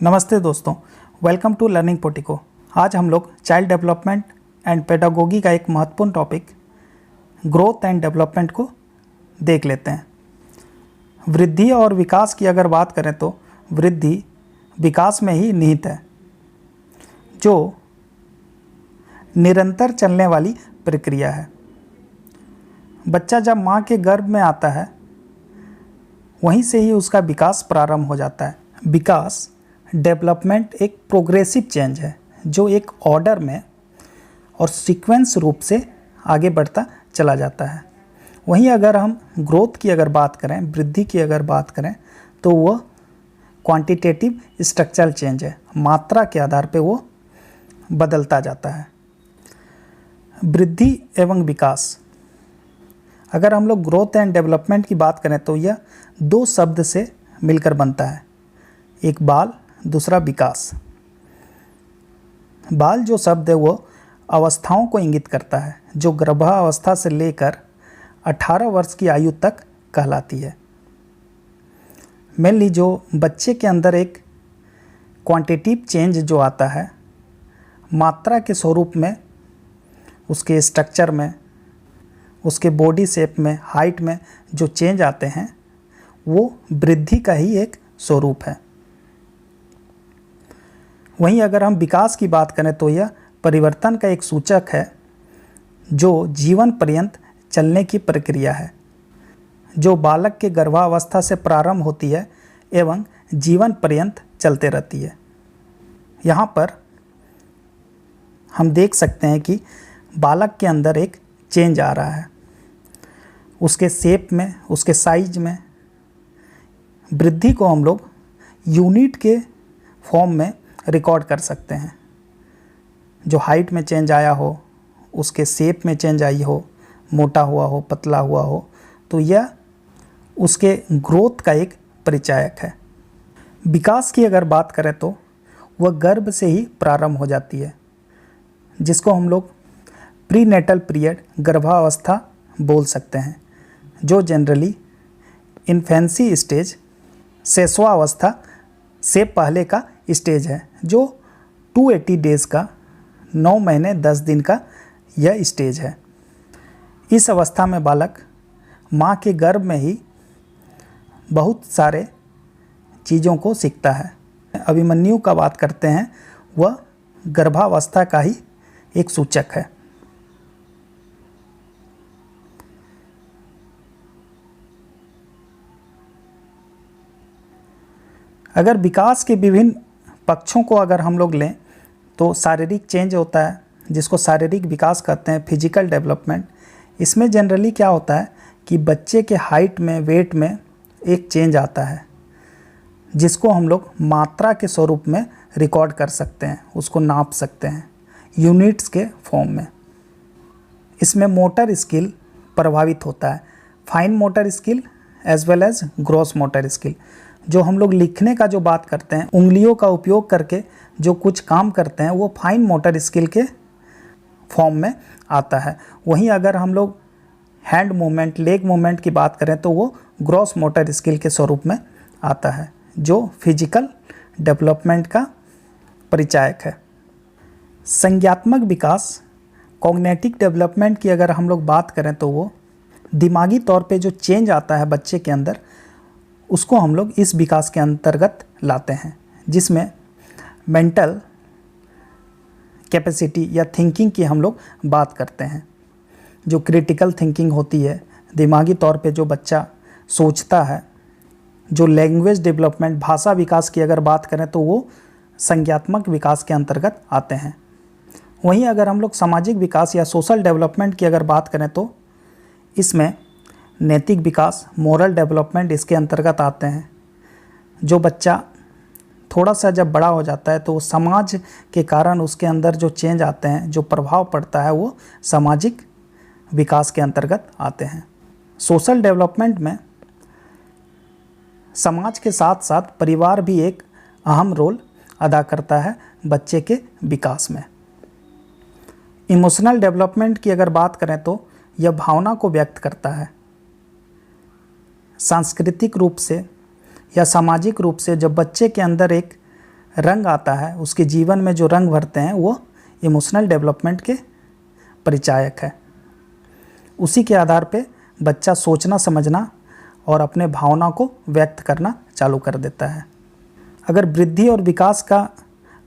नमस्ते दोस्तों, welcome to learning portico. आज हम लोग चाइल्ड डेवलपमेंट एंड पेडागोगी का एक महत्वपूर्ण टॉपिक ग्रोथ एंड डेवलपमेंट को देख लेते हैं। वृद्धि और विकास की अगर बात करें तो वृद्धि विकास में ही निहित है, जो निरंतर चलने वाली प्रक्रिया है। बच्चा जब माँ के गर्भ में आता है वहीं से ही उसका विकास प्रारंभ हो जाता है। विकास डेवलपमेंट एक प्रोग्रेसिव चेंज है जो एक ऑर्डर में और सीक्वेंस रूप से आगे बढ़ता चला जाता है। वहीं अगर हम ग्रोथ की अगर बात करें, वृद्धि की अगर बात करें, तो वह क्वांटिटेटिव स्ट्रक्चरल चेंज है। मात्रा के आधार पे वो बदलता जाता है। वृद्धि एवं विकास, अगर हम लोग ग्रोथ एंड डेवलपमेंट की बात करें तो यह दो शब्द से मिलकर बनता है, एक बाल, दूसरा विकास। बाल जो शब्द है वो अवस्थाओं को इंगित करता है जो गर्भावस्था से लेकर 18 वर्ष की आयु तक कहलाती है। मेनली जो बच्चे के अंदर एक क्वांटिटेटिव चेंज जो आता है, मात्रा के स्वरूप में, उसके स्ट्रक्चर में, उसके बॉडी शेप में, हाइट में जो चेंज आते हैं वो वृद्धि का ही एक स्वरूप है। वहीं अगर हम विकास की बात करें तो यह परिवर्तन का एक सूचक है जो जीवन पर्यंत चलने की प्रक्रिया है, जो बालक के गर्भावस्था से प्रारंभ होती है एवं जीवन पर्यंत चलते रहती है। यहाँ पर हम देख सकते हैं कि बालक के अंदर एक चेंज आ रहा है, उसके शेप में, उसके साइज में। वृद्धि को हम लोग यूनिट के फॉर्म में रिकॉर्ड कर सकते हैं। जो हाइट में चेंज आया हो, उसके शेप में चेंज आई हो, मोटा हुआ हो, पतला हुआ हो, तो यह उसके ग्रोथ का एक परिचायक है। विकास की अगर बात करें तो वह गर्भ से ही प्रारंभ हो जाती है, जिसको हम लोग प्रीनेटल पीरियड, गर्भावस्था बोल सकते हैं, जो जनरली इन्फेंसी स्टेज, शैशवावस्था से पहले का स्टेज है, जो 280 डेज़ का, 9 महीने 10 दिन का यह स्टेज है। इस अवस्था में बालक माँ के गर्भ में ही बहुत सारे चीज़ों को सीखता है। अभिमन्यु का बात करते हैं, वह गर्भावस्था का ही एक सूचक है। अगर विकास के विभिन्न पक्षों को अगर हम लोग लें तो शारीरिक चेंज होता है, जिसको शारीरिक विकास कहते हैं, फिजिकल डेवलपमेंट। इसमें जनरली क्या होता है कि बच्चे के हाइट में, वेट में एक चेंज आता है, जिसको हम लोग मात्रा के स्वरूप में रिकॉर्ड कर सकते हैं, उसको नाप सकते हैं यूनिट्स के फॉर्म में। इसमें मोटर स्किल प्रभावित होता है, fine motor skill as well as gross motor skill. जो हम लोग लिखने का जो बात करते हैं, उंगलियों का उपयोग करके जो कुछ काम करते हैं, वो फाइन मोटर स्किल के फॉर्म में आता है। वहीं अगर हम लोग हैंड मूवमेंट, लेग मूवमेंट की बात करें तो वो ग्रॉस मोटर स्किल के स्वरूप में आता है, जो फिजिकल डेवलपमेंट का परिचायक है। संज्ञात्मक विकास, कॉग्निटिव डेवलपमेंट की अगर हम लोग बात करें तो वो दिमागी तौर पे जो चेंज आता है बच्चे के अंदर, उसको हम लोग इस विकास के अंतर्गत लाते हैं, जिसमें मेंटल कैपेसिटी या थिंकिंग की हम लोग बात करते हैं। जो क्रिटिकल थिंकिंग होती है, दिमागी तौर पे जो बच्चा सोचता है, जो लैंग्वेज डेवलपमेंट, भाषा विकास की अगर बात करें तो वो संज्ञात्मक विकास के अंतर्गत आते हैं। वहीं अगर हम लोग सामाजिक विकास या सोशल डेवलपमेंट की अगर बात करें तो इसमें नैतिक विकास, मोरल डेवलपमेंट इसके अंतर्गत आते हैं। जो बच्चा थोड़ा सा जब बड़ा हो जाता है तो समाज के कारण उसके अंदर जो चेंज आते हैं, जो प्रभाव पड़ता है, वो सामाजिक विकास के अंतर्गत आते हैं। सोशल डेवलपमेंट में समाज के साथ साथ परिवार भी एक अहम रोल अदा करता है बच्चे के विकास में। इमोशनल डेवलपमेंट की अगर बात करें तो यह भावना को व्यक्त करता है। सांस्कृतिक रूप से या सामाजिक रूप से जब बच्चे के अंदर एक रंग आता है, उसके जीवन में जो रंग भरते हैं वो इमोशनल डेवलपमेंट के परिचायक है। उसी के आधार पे बच्चा सोचना समझना और अपने भावना को व्यक्त करना चालू कर देता है। अगर वृद्धि और विकास का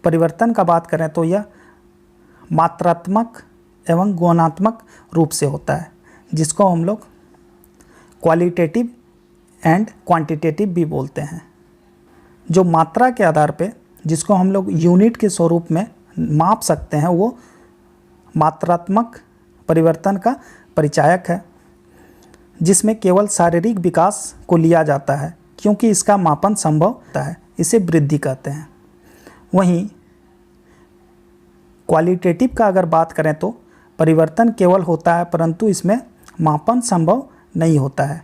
परिवर्तन का बात करें तो यह मात्रात्मक एवं गुणात्मक रूप से होता है, जिसको हम लोग क्वालिटेटिव एंड क्वांटिटेटिव भी बोलते हैं। जो मात्रा के आधार पे जिसको हम लोग यूनिट के स्वरूप में माप सकते हैं वो मात्रात्मक परिवर्तन का परिचायक है, जिसमें केवल शारीरिक विकास को लिया जाता है क्योंकि इसका मापन संभव होता है, इसे वृद्धि कहते हैं। वहीं क्वालिटेटिव का अगर बात करें तो परिवर्तन केवल होता है परंतु इसमें मापन संभव नहीं होता है,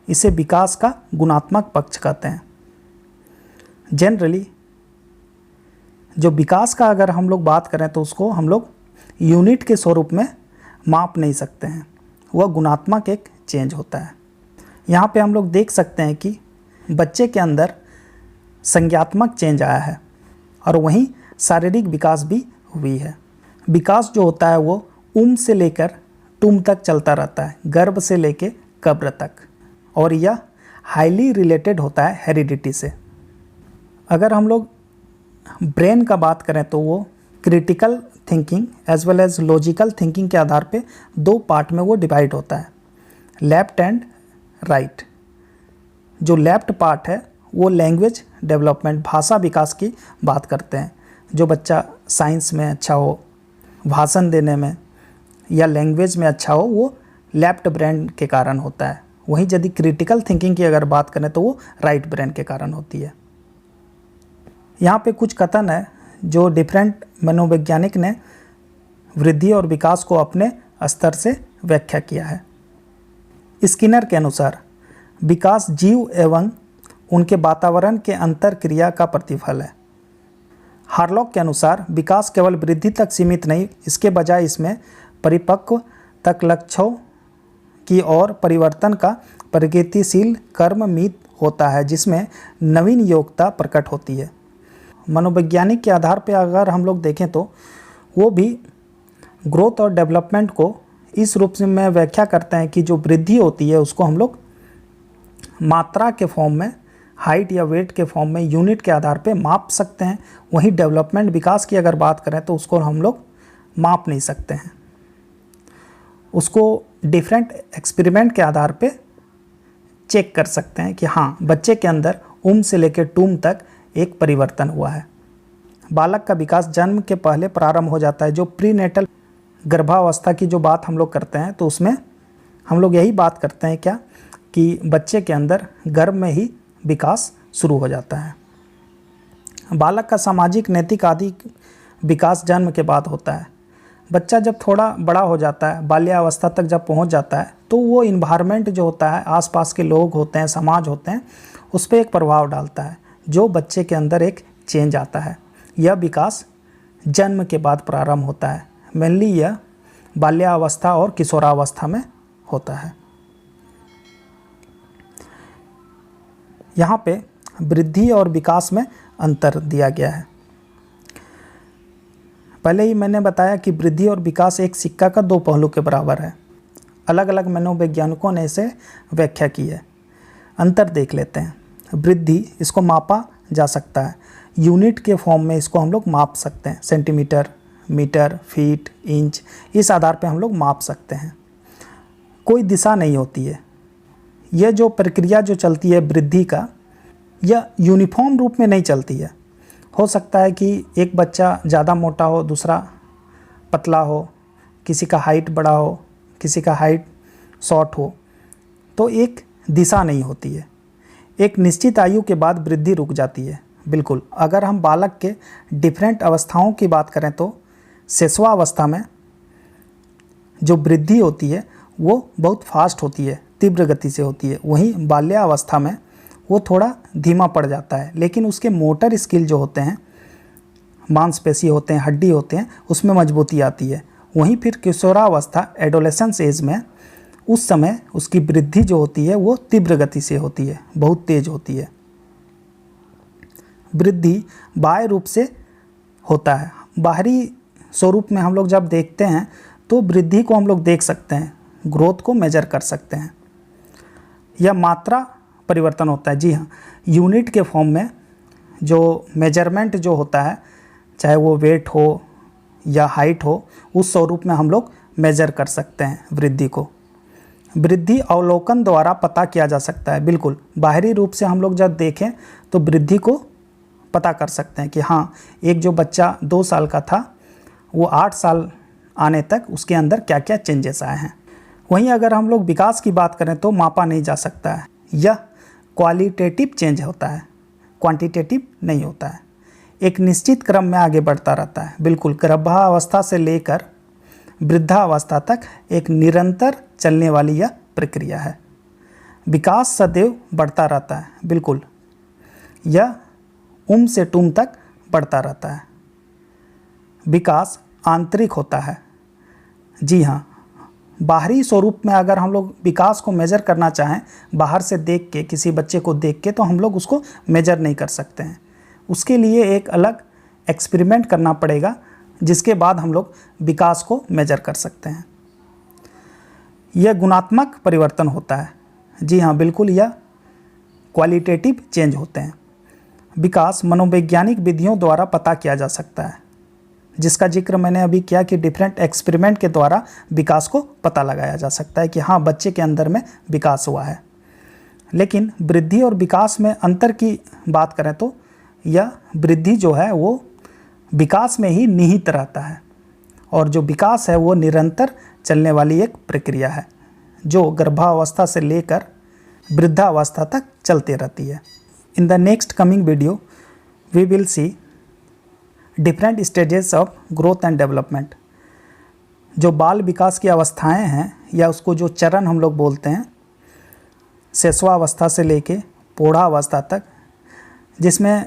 इसे विकास का गुणात्मक पक्ष कहते हैं। जनरली जो विकास का अगर हम लोग बात करें तो उसको हम लोग यूनिट के स्वरूप में माप नहीं सकते हैं, वह गुणात्मक एक चेंज होता है। यहाँ पे हम लोग देख सकते हैं कि बच्चे के अंदर संज्ञात्मक चेंज आया है और वहीं शारीरिक विकास भी हुई है। विकास जो होता है वो से लेकर टूम तक चलता रहता है, गर्भ से लेकर कब्र तक, और यह हाईली रिलेटेड होता है हेरिडिटी से। अगर हम लोग ब्रेन का बात करें तो वो critical thinking as well as logical thinking के आधार पे दो पार्ट में वो डिवाइड होता है, लेफ्ट एंड राइट। जो लेफ्ट पार्ट है वो लैंग्वेज डेवलपमेंट, भाषा विकास की बात करते हैं। जो बच्चा साइंस में अच्छा हो, भाषण देने में या लैंग्वेज में अच्छा हो, वो लेफ्ट ब्रेन के कारण होता है। वहीं यदि क्रिटिकल थिंकिंग की अगर बात करें तो वो राइट ब्रेन के कारण होती है। यहाँ पे कुछ कथन है जो डिफरेंट मनोवैज्ञानिक ने वृद्धि और विकास को अपने स्तर से व्याख्या किया है। स्किनर के अनुसार विकास जीव एवं उनके वातावरण के अंतर क्रिया का प्रतिफल है। हार्लॉक के अनुसार विकास केवल वृद्धि तक सीमित नहीं, इसके बजाय इसमें परिपक्व तक लक्ष्यों की ओर परिवर्तन का प्रगतिशील कर्ममित होता है, जिसमें नवीन योग्यता प्रकट होती है। मनोवैज्ञानिक के आधार पर अगर हम लोग देखें तो वो भी ग्रोथ और डेवलपमेंट को इस रूप से में व्याख्या करते हैं कि जो वृद्धि होती है उसको हम लोग मात्रा के फॉर्म में, हाइट या वेट के फॉर्म में यूनिट के आधार पे माप सकते हैं। वहीं डेवलपमेंट विकास की अगर बात करें तो उसको हम लोग माप नहीं सकते हैं, उसको डिफरेंट एक्सपेरिमेंट के आधार पे चेक कर सकते हैं कि हाँ बच्चे के अंदर से लेकर टूम तक एक परिवर्तन हुआ है। बालक का विकास जन्म के पहले प्रारंभ हो जाता है। जो प्रीनेटल गर्भावस्था की जो बात हम लोग करते हैं तो उसमें हम लोग यही बात करते हैं क्या कि बच्चे के अंदर गर्भ में ही विकास शुरू हो जाता है। बालक का सामाजिक नैतिक आदि विकास जन्म के बाद होता है। बच्चा जब थोड़ा बड़ा हो जाता है, बाल्यावस्था तक जब पहुंच जाता है तो वो इन्वायरमेंट जो होता है, आसपास के लोग होते हैं, समाज होते हैं, उस पर एक प्रभाव डालता है जो बच्चे के अंदर एक चेंज आता है। यह विकास जन्म के बाद प्रारंभ होता है। मेनली यह बाल्यावस्था और किशोरावस्था में होता है। यहाँ पे वृद्धि और विकास में अंतर दिया गया है। पहले ही मैंने बताया कि वृद्धि और विकास एक सिक्का का दो पहलू के बराबर है। अलग अलग मनोवैज्ञानिकों ने इसे व्याख्या की है। अंतर देख लेते हैं। वृद्धि, इसको मापा जा सकता है, यूनिट के फॉर्म में इसको हम लोग माप सकते हैं, सेंटीमीटर, मीटर, फीट, इंच, इस आधार पे हम लोग माप सकते हैं। कोई दिशा नहीं होती है। यह जो प्रक्रिया जो चलती है वृद्धि का, यह यूनिफॉर्म रूप में नहीं चलती है। हो सकता है कि एक बच्चा ज़्यादा मोटा हो, दूसरा पतला हो, किसी का हाइट बड़ा हो, किसी का हाइट शॉर्ट हो, तो एक दिशा नहीं होती है। एक निश्चित आयु के बाद वृद्धि रुक जाती है। बिल्कुल, अगर हम बालक के डिफरेंट अवस्थाओं की बात करें तो शिशुआवस्था में जो वृद्धि होती है वो बहुत फास्ट होती है, तीव्र गति से होती है। वहीं बाल्यावस्था में वो थोड़ा धीमा पड़ जाता है, लेकिन उसके मोटर स्किल जो होते हैं, मांसपेशी होते हैं, हड्डी होते हैं, उसमें मजबूती आती है। वहीं फिर किशोरावस्था, एडोलेसेंस एज में, उस समय उसकी वृद्धि जो होती है वो तीव्र गति से होती है, बहुत तेज होती है। वृद्धि बाह्य रूप से होता है। बाहरी स्वरूप में हम लोग जब देखते हैं तो वृद्धि को हम लोग देख सकते हैं, ग्रोथ को मेजर कर सकते हैं। यह मात्रा परिवर्तन होता है, जी हाँ, यूनिट के फॉर्म में जो मेजरमेंट जो होता है, चाहे वो वेट हो या हाइट हो, उस स्वरूप में हम लोग मेजर कर सकते हैं वृद्धि को। वृद्धि अवलोकन द्वारा पता किया जा सकता है। बिल्कुल, बाहरी रूप से हम लोग जब देखें तो वृद्धि को पता कर सकते हैं कि हाँ, एक जो बच्चा 2 साल का था वो 8 साल आने तक उसके अंदर क्या क्या चेंजेस आए हैं। वहीं अगर हम लोग विकास की बात करें तो मापा नहीं जा सकता है। यह क्वालिटेटिव चेंज होता है, क्वांटिटेटिव नहीं होता है। एक निश्चित क्रम में आगे बढ़ता रहता है। बिल्कुल, गर्भावस्था से लेकर वृद्धावस्था तक एक निरंतर चलने वाली यह प्रक्रिया है। विकास सदैव बढ़ता रहता है। बिल्कुल, यह से टुम तक बढ़ता रहता है। विकास आंतरिक होता है। जी हाँ, बाहरी स्वरूप में अगर हम लोग विकास को मेजर करना चाहें, बाहर से देख के, किसी बच्चे को देख के, तो हम लोग उसको मेजर नहीं कर सकते हैं। उसके लिए एक अलग एक्सपेरिमेंट करना पड़ेगा, जिसके बाद हम लोग विकास को मेजर कर सकते हैं। यह गुणात्मक परिवर्तन होता है। जी हाँ, बिल्कुल, यह क्वालिटेटिव चेंज होते हैं। विकास मनोवैज्ञानिक विधियों द्वारा पता किया जा सकता है, जिसका जिक्र मैंने अभी किया कि डिफरेंट एक्सपेरिमेंट के द्वारा विकास को पता लगाया जा सकता है कि हाँ, बच्चे के अंदर में विकास हुआ है। लेकिन वृद्धि और विकास में अंतर की बात करें तो यह वृद्धि जो है वो विकास में ही निहित रहता है, और जो विकास है वो निरंतर चलने वाली एक प्रक्रिया है, जो गर्भावस्था से लेकर वृद्धावस्था तक चलती रहती है। In the next coming video we will see different stages of growth and development. जो बाल विकास की अवस्थाएं हैं, या उसको जो चरण हम लोग बोलते हैं, शैशवावस्था से लेके प्रौढ़ावस्था तक, जिसमें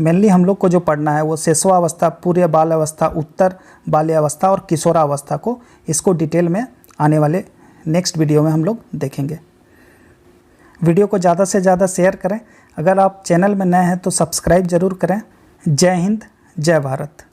मेनली हम लोग को जो पढ़ना है वो शैशवावस्था, पूर्व बाल अवस्था, उत्तर बाल्यावस्था और किशोरावस्था को, इसको डिटेल में आने वाले नेक्स्ट वीडियो में हम लोग देखेंगे। वीडियो को ज़्यादा से ज़्यादा शेयर करें। अगर आप चैनल में नए हैं तो सब्सक्राइब ज़रूर करें। जय हिंद, जय भारत।